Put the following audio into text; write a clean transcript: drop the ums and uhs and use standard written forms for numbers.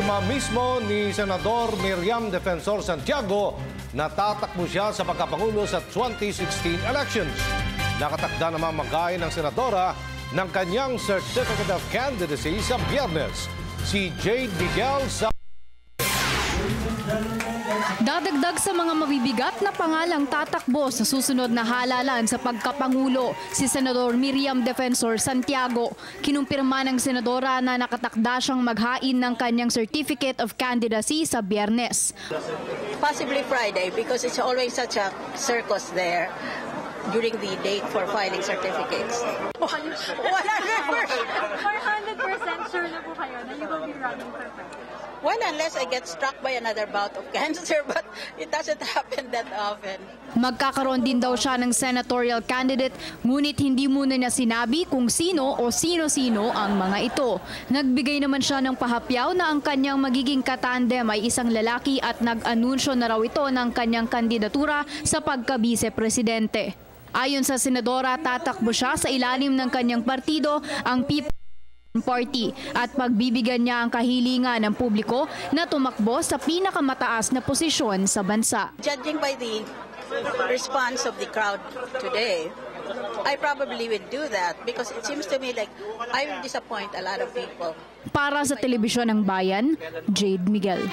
Mismo ni Senador Miriam Defensor Santiago na tatakbo siya sa pagkapangulo sa 2016 elections. Nakatakda naman mag-ain ng senadora ng kanyang Certificate of Candidacy sa Biyernes. Si Jade Miguel sa Dadagdag sa mga mabibigat na pangalang tatakbo sa susunod na halalan sa pagkapangulo si Senador Miriam Defensor Santiago. Kinumpirma ng senadora na nakatakda siyang maghain ng kanyang Certificate of Candidacy sa Biyernes. Possibly Friday because it's always such a circus there during the date for filing certificates. 100%. 400% sure na po kayo na you will be running for president? Well, unless I get struck by another bout of cancer, but it doesn't happen that often. Magkakaroon din daw siya ng senatorial candidate, ngunit hindi muna niya sinabi kung sino o sino-sino ang mga ito. Nagbigay naman siya ng pahapyaw na ang kanyang magiging katandem ay isang lalaki at nag-anunsyo na raw ito ng kanyang kandidatura sa pagka-vice-presidente. Ayon sa senadora, tatakbo siya sa ilalim ng kanyang partido, ang People's Party, at pagbibigyan niya ang kahilingan ng publiko na tumakbo sa pinakamataas na posisyon sa bansa. Judging by the response of the crowd today, I probably would do that because it seems to me like I will disappoint a lot of people. Para sa Telebisyon ng Bayan, Jade Miguel.